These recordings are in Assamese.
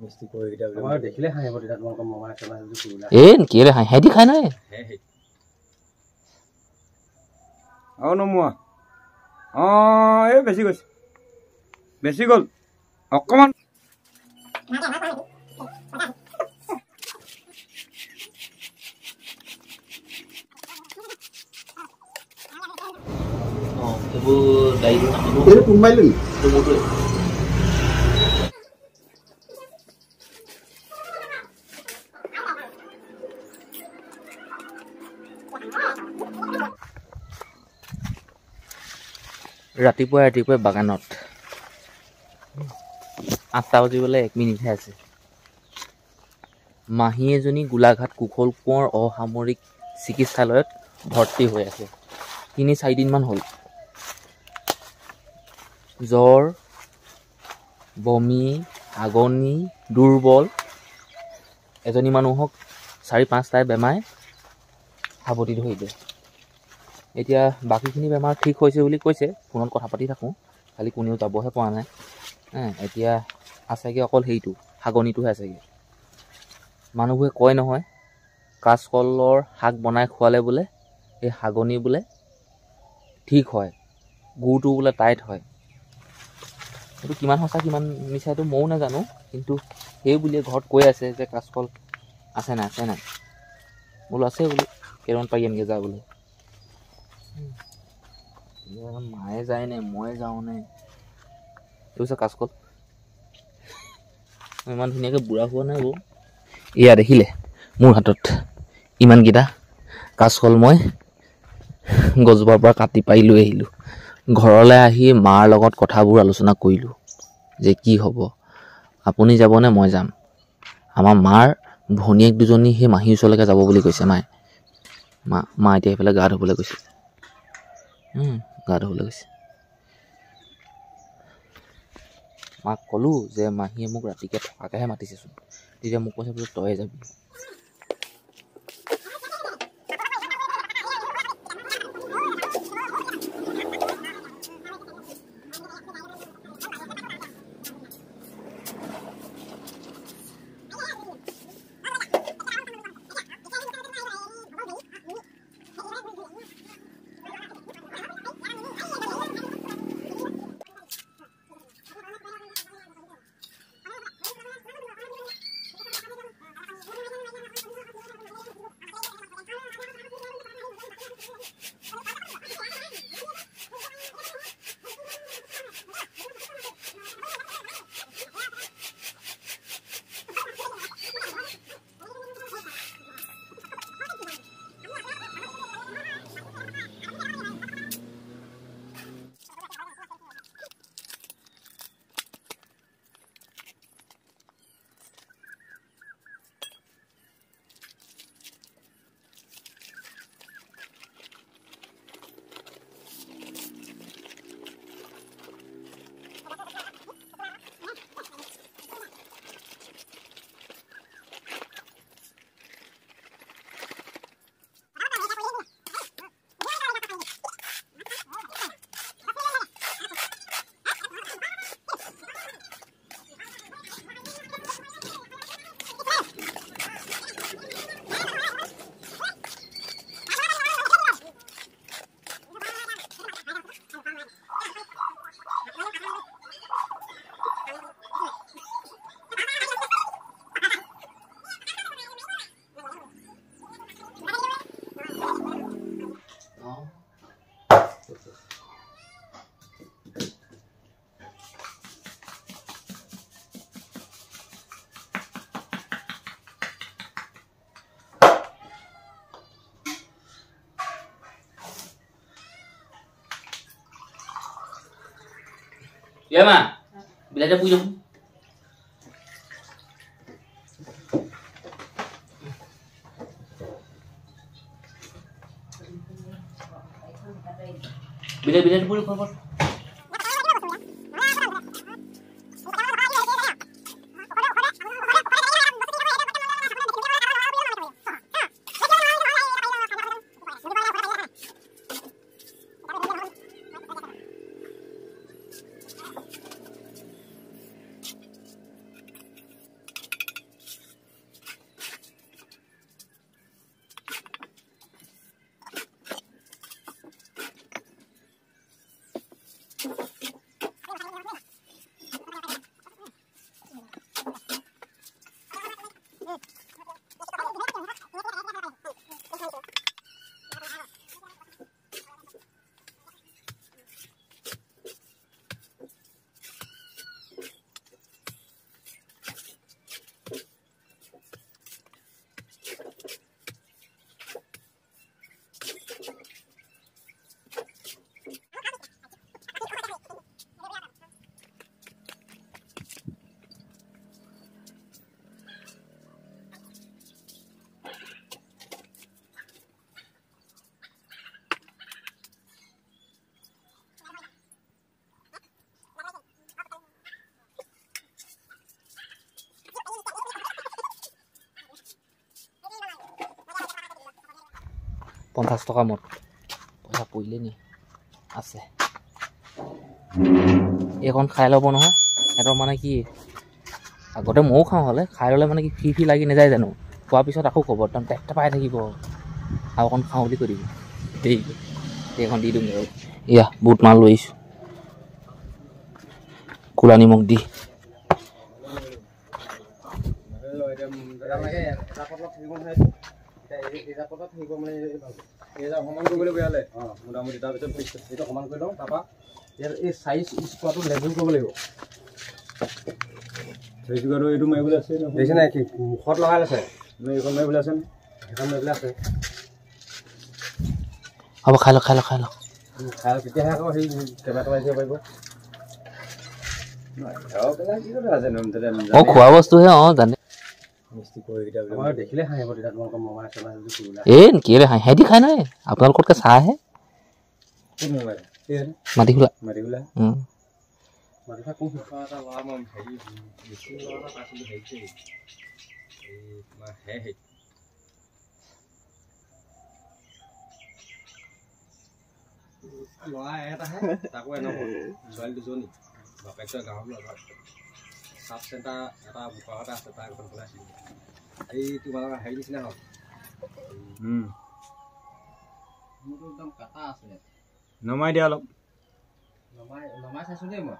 মিষ্টি কৰি কিটা আমাৰ দেখিলে হাঁহিব তেতিয়া তোমালোকৰ মামা একেবাৰে যদি কৰিলা কেলে হাঁহি খাই নহয় নমোৱা এই বেছি গৈছে বেছি গ'ল অকমান ৰাতিপুৱাই বাগানত 8টা বাজিবলৈ 1 মিনিটহে আছে মাহী এজনী গোলাঘাট কুশল কোঁৱৰ অসামৰিক চিকিৎসালয়ত ভৰ্তি হৈ আছে 3-4 দিনমান হ'ল জ্বৰ বমি আগনি দুৰ্বল এজনী মানুহক 4-5টাই বেমাৰে সাৱটি ধৰিলে এতিয়া বাকীখিনি বেমাৰ ঠিক হৈছে বুলি কৈছে ফোনত কথা পাতি থাকোঁ খালি কোনেও যাবহে পৰা নাই এতিয়া আছেগে অকল সেইটো হাগনিটোহে আছেগে মানুহবোৰে কয় নহয় কাচকলৰ শাক বনাই খোৱালে বোলে এই হাগনি বোলে ঠিক হয় গুৰটো বোলে টাইট হয় এইটো কিমান সঁচা কিমান মিছা এইটো ময়ো নাজানো কিন্তু সেই বুলিয়ে ঘৰত কৈ আছে যে কাচকল আছে নাই বোলো আছে বোলো কেইটামান পাৰি আনকৈ যা বোলো মায়ে যায় নে মই যাওঁ নে এইবোৰ কাচকল ইমান ধুনীয়াকৈ বুঢ়া হোৱা নাই বাৰু এয়া দেখিলে মোৰ হাতত ইমানকেইটা কাচকল মই গছজোপাৰ পৰা কাটি পাৰি লৈ আহিলোঁ ঘৰলৈ আহি মাৰ লগত কথাবোৰ আলোচনা কৰিলোঁ যে কি হ'ব আপুনি যাবনে মই যাম আমাৰ মাৰ ভনীয়েক দুজনী সেই মাহীৰ ওচৰলৈকে যাব বুলি কৈছে মা এতিয়া সেইফালে গা ধুবলৈ গৈছে মাক ক'লোঁ যে মাহীয়ে মোক ৰাতিকৈ থকাকেহে মাতিছেচোন তেতিয়া মোক কৈছে বোলে তয়ে যাবি Ya ma, bila ada puyeng. Bila ada puyeng apa? $50 মত পইচা পৰিলে নি আছে এইখন খাই ল'ব নহয় সিহঁতৰ মানে কি আগতে ময়ো খাওঁ হ'লে খাই ল'লে মানে কি ফি লাগি নাযায় জানো খোৱাৰ পিছত আকৌ ক'ব একদম টেকটা পাই থাকিব আৰু অকণ খাওঁ বুলি কৈ দিব দেই এইখন দি দিওঁ আৰু এয়া বুট মাল লৈ আহিছোঁ কোলা নিমখ দি সমান কৰিবলৈ বেয়া লাগে মোটামুটি তাৰপিছত এইটো সমান কৰি লওঁ তাৰপৰা ইয়াৰ এই চাইজ স্কোৱাৰটো লেভেল কৰিব লাগিব এইটো মাৰিবলৈ আছে দেখিছে নাই কি মুখত লগাই আছে এইখন মাৰিবলৈ আছে সেইখন মাৰিবলৈ আছে হ'ব খাই লওক তেতিয়াহে আকৌ সেই কেমেৰাটো মাৰি দিব পাৰিব খোৱা বস্তুহে জানে দেখিলে হাঁহিব তেতিয়া তোমালোকৰ মমাই কেলে সিহঁতি খাই নহয় আপোনালোকতকৈ চাহে মাটি খোলা ল'ৰা এটাহে তাকো ছোৱালী দুজনী বাপেকটোৱে গাঁৱৰ ল'ৰা চাব চেণ্টাৰ এটা বোকাহতে আছে তাৰ এখন বনাইছিলোঁ এই তোমালোকৰ হেৰি নিচিনা হওক মোৰতো একদম কাটা আছে নমাই দিয়া অলপ নমাই চাইছোঁ দেই মই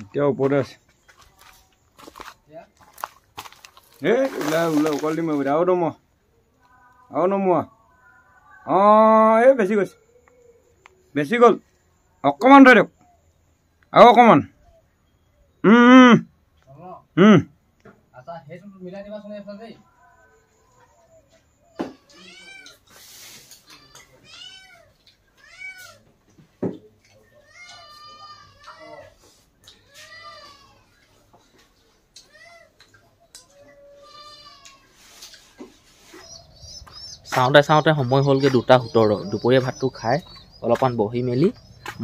এতিয়া ওপৰতে আছে ওলাই অকল দিম আৰু নমোৱা এই বেছি গ'ল অকণমান থৈ দিয়ক আৰু অকণমান মিলাই দিবাচোন এইফালে দেই চাওঁতে সময় হ'লগৈ 2:17 দুপৰীয়া ভাতটো খাই অলপমান বহি মেলি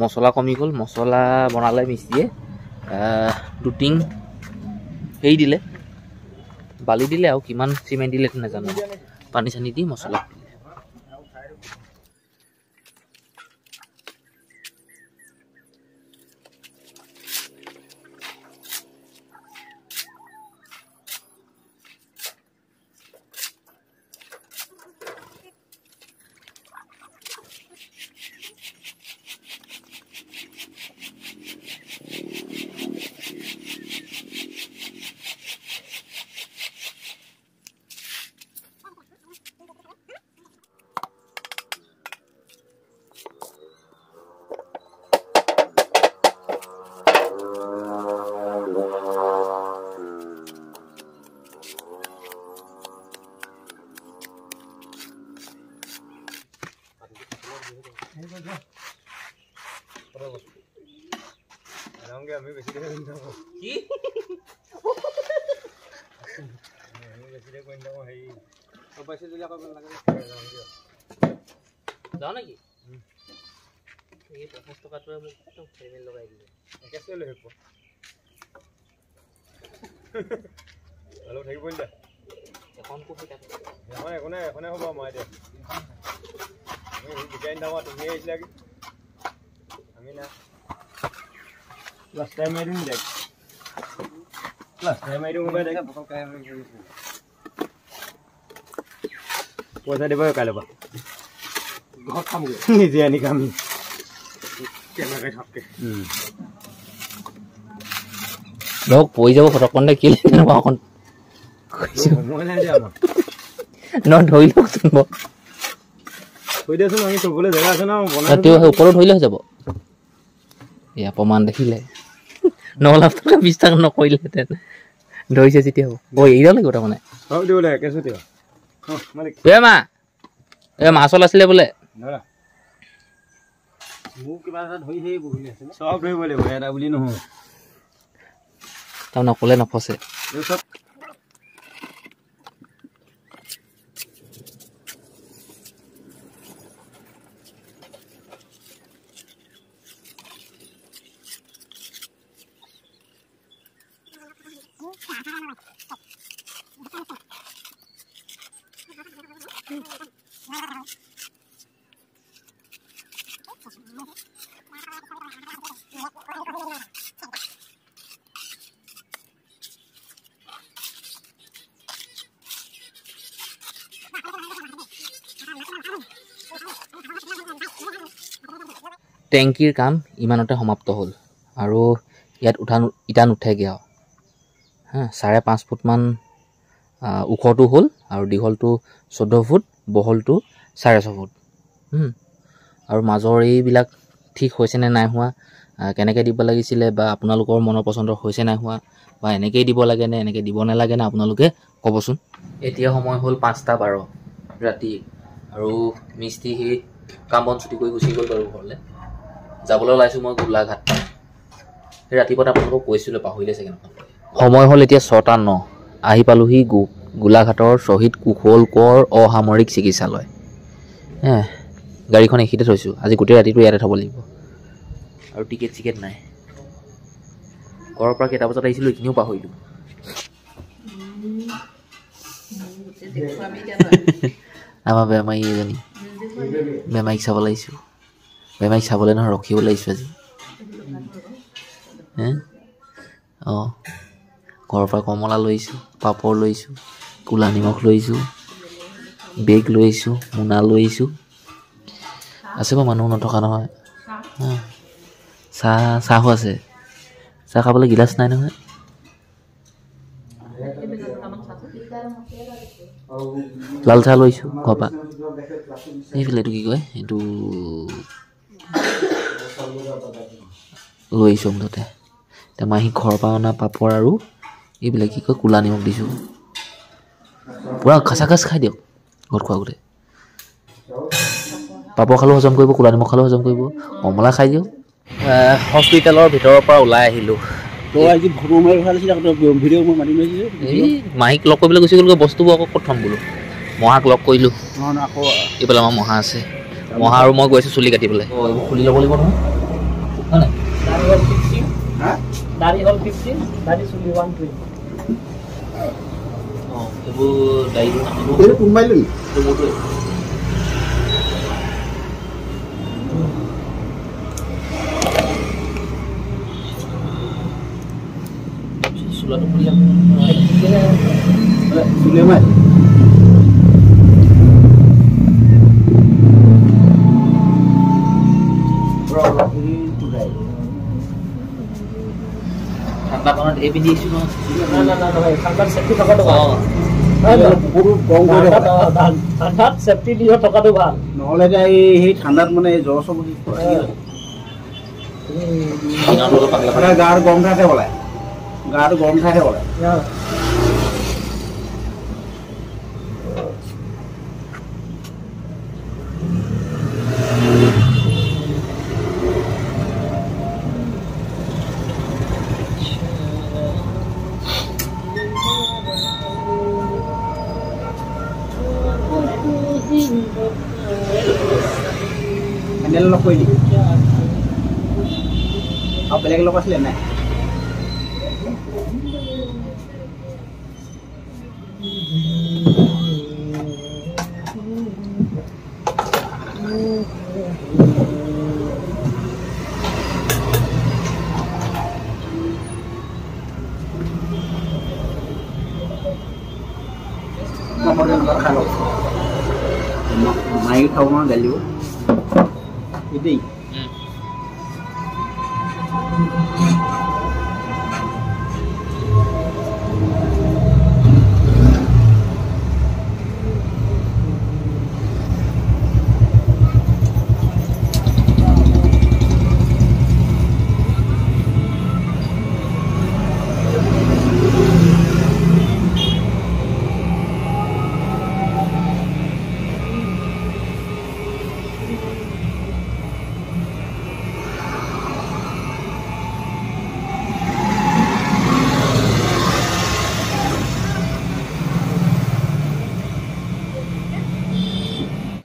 মছলা কমি গ'ল মছলা বনালে মিচিয়ে দুটিং হেৰি দিলে বালি দিলে আৰু কিমান চিমেণ্ট দিলে নাজানো পানী চানী দি মছলা আমি বেছি দেখে কি বেছি দেখে হেৰি পাইছে যদি আকৌ লাগে যাওঁ নেকি এই 50 টকাটোৱে মোক একদম ফেমিলি লগাই দিলে একেছে লৈ আহিব হেল্ল' থাকিব নিদা এখন কোফি থাকে নহয় এখনে হ'ব মই এতিয়া আমি ডিজাইন দামা তুমি আহিছিলা কি আমি না লাষ্ট টাইম আই দিন দেখ লাষ্ট টাইম আই দিন মোবাইল দেখ পইচা দিব কাইলৈ পৰা ঘৰত খামগৈ নিজে আনি খাম কেনেকৈ থাকে লগ পৰি যাব ফটককণতে কেলে তেনেকুৱা অকণ সময় নাই যে আমাৰ ন ধৰি লওকচোন বাৰু কৈ দিয়াচোন আমি চবলৈ জেগা আছে ন বনাই ওপৰত ধৰিলে হৈ যাব এয়া প্ৰমাণ দেখিলে 9 লাখ টকা 20 টকা নকৰিলেহেঁতেন ধৰিছে যেতিয়া হ'ব এৰিব লাগিব তাৰমানে হ'ব দিব লাগে কেঁচু দিবা মা মাছ আছিলে বোলে মোক কিবা এটা ধৰি সেই বহি আছে চব ধৰিব লাগিব এটা বুলি নহয় তাৰমানে অকলে নফচে টেংকিৰ কাম ইমানতে সমাপ্ত হ'ল আৰু ইয়াত ইটা নুঠেগৈ আৰু 5.5 ফুটমান ওখটো হ'ল আৰু দীঘলটো 14 ফুট বহলটো 6.5 ফুট আৰু মাজৰ এইবিলাক ঠিক হৈছে নে নাই হোৱা কেনেকৈ দিব লাগিছিলে বা আপোনালোকৰ মনৰ পচন্দৰ হৈছে নাই হোৱা বা এনেকৈয়ে দিব লাগে নে এনেকৈ দিব নালাগে নে আপোনালোকে ক'বচোন এতিয়া সময় হ'ল 5:12 ৰাতি আৰু মিস্ত্ৰী সেই কাম বন ছুটি কৰি গুচি গ'ল বাৰু ঘৰলৈ যাবলৈ ওলাইছোঁ মই গোলাঘাট সেই ৰাতিপুৱা আপোনালোকক কৈছিলোঁ পাহৰিলে চাগে নহয় সময় হ'ল এতিয়া 6:09 আহি পালোহি গোলাঘাটৰ শ্বহীদ কুশল অসামৰিক চিকিৎসালয় গাড়ীখন এইখিনিতে থৈছোঁ আজি গোটেই ৰাতিটো ইয়াতে থ'ব লাগিব আৰু টিকেট নাই ঘৰৰ পৰা কেইটা বজাত আহিছিলোঁ এইখিনিও পাহৰিলোঁ আমাৰ বেমাৰী এজনী বেমাৰীক চাব লাগিছোঁ বেমাৰীক চাবলৈ নহয় ৰখিবলৈ লাগিছোঁ আজি অঁ ঘৰৰ পৰা কমলা লৈছোঁ পাপৰ লৈছোঁ ক'লা নিমখ লৈছোঁ বেগ লৈছোঁ মোনা লৈছোঁ আছে বাৰু মানুহ নথকা নহয় চাহো আছে চাহ খাবলৈ গিলাচ নাই নহয় লাল চাহ লৈছোঁ ঘৰৰ পৰা এইফালে এইটো কি কয় এইটো লৈ আহিছোঁ মুঠতে এতিয়া মই আহি ঘৰৰ পৰা অনা পাপৰ আৰু এইবিলাক কি কয় ক'লা নিমখ দিছোঁ পূৰা খাচা খাচ খাই দিয়ক ঘৰত খোৱা গোটেই পাপৰ খালেও হজম কৰিব ক'লা নিমখ খালেও হজম কৰিব কমলা খাই দিয়ক হস্পিটেলৰ ভিতৰৰ পৰা ওলাই আহিলোঁ এই মাহীক লগ কৰিবলৈ গুচি গ'লগৈ বস্তুবোৰ আকৌ ক'ত থ'ম বোলো মহাক লগ কৰিলোঁ এইফালে আমাৰ মহা আছে মহা আৰু মই গৈছোঁ চুলি কাটিবলৈ এইবোৰ খুলি ল'ব লাগিব নহয় দাড়ি হল 15 দাড়ি চুলি 120 এইবোৰ দাড়িবোৰ নামিব কোনবাই লৈ চুলাটো খুলি চুলেমাই ঠাণ্ডা পানত এই পিন্ধি আহিছোঁ নহয় ঠাণ্ডাত সেফটি থকাটো ভাল ঠাণ্ডাত সেফটি দি থকাটো ভাল নহ'লে এতিয়া সেই ঠাণ্ডাত মানে জ্বৰ চব গাৰ গৰম ঠাইতে ওলায় গাটো গৰম ঠাইতে ওলায় হেণ্ডেল লগ কৰি দিম আৰু বেলেগ লগ আছিলে নাই মাৰি খাব গালিব এটাই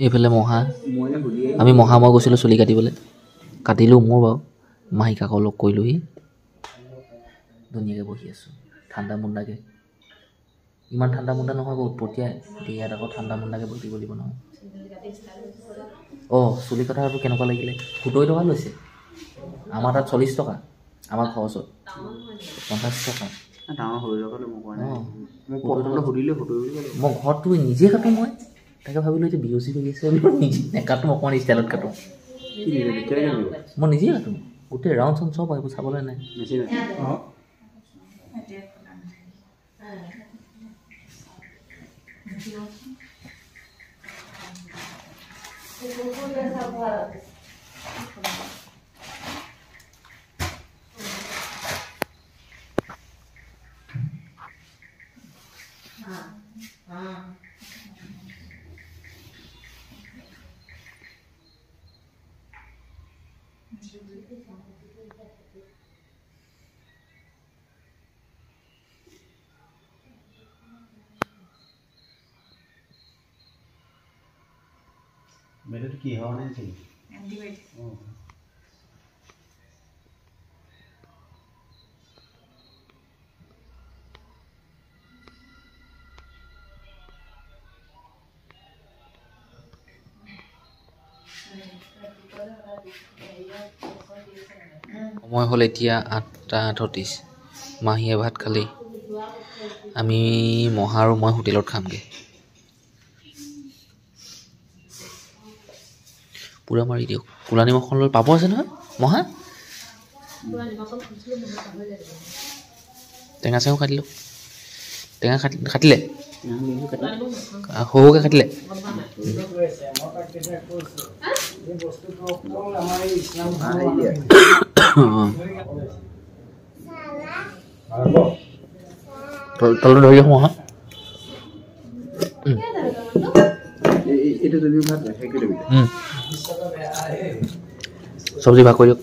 এইফালে মহা আমি মহা মই গৈছিলোঁ চুলি কাটিবলৈ কাটিলোঁ মোৰ বাৰু মাহীকাকক লগ কৰিলোঁহি ধুনীয়াকৈ বহি আছোঁ ঠাণ্ডা মুণ্ডাকৈ ইমান ঠাণ্ডা মুণ্ডা নহয় বহুত উৎপতীয়াই এতিয়া ইয়াত আকৌ ঠাণ্ডা মুণ্ডাকৈ বহিব লাগিব নহয় অঁ চুলি কটাটো কেনেকুৱা লাগিলে 70 টকা লৈছে আমাৰ তাত 40 টকা আমাৰ ঘৰৰ ওচৰত 50 টকা মই ঘৰতটো নিজে কাটো মই তাকে ভাবিলোঁ এতিয়া বিহু চিহু আছে নিজে নেকাটো অকণমান ষ্টাইলত কাটো মই নিজেই কাটো গোটেই ৰাউণ্ড চাউণ্ড চব আহিব চাবলৈ নাই মেলেটো কি হোৱা নাই চাগে সময় হ'ল এতিয়া 8:38 মাহীয়ে ভাত খালি আমি মহা আৰু মই হোটেলত খামগৈ পুৰা মাৰি দিয়ক কোলা নিমখন লৈ পাব আছে নহয় মহা টেঙা চেঙা কাটিলোঁ টেঙা কাটিলে সৰুকৈ কাটিলে তলটো ধৰি ৰাখোঁ মহা চব্জি ভাগ কৰি দিয়ক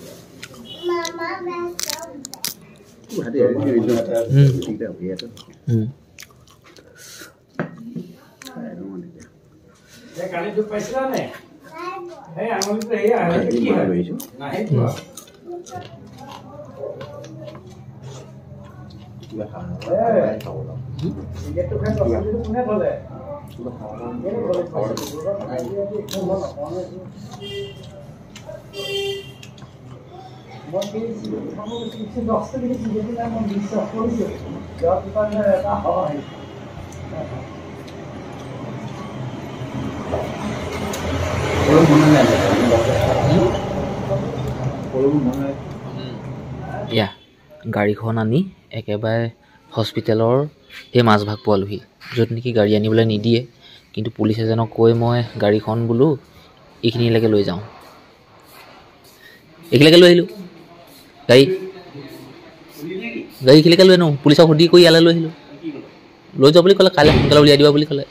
ইয়া গাড়ীখন আনি একেবাৰে হস্পিটেলৰ সেই মাজভাগ পোৱালোহি য'ত নেকি গাড়ী আনিবলৈ নিদিয়ে কিন্তু পুলিচ এজনক কৈ মই গাড়ীখন বোলো এইখিনিলৈকে লৈ যাওঁ এইখিনিলৈকে লৈ আহিলোঁ গাড়ী এইখিনিলৈকে লৈ আনো পুলিচক সুধি কৰি ইয়ালৈ লৈ আহিলোঁ লৈ যোৱা বুলি ক'লে কাইলৈ সোনকালে উলিয়াই দিবা বুলি ক'লে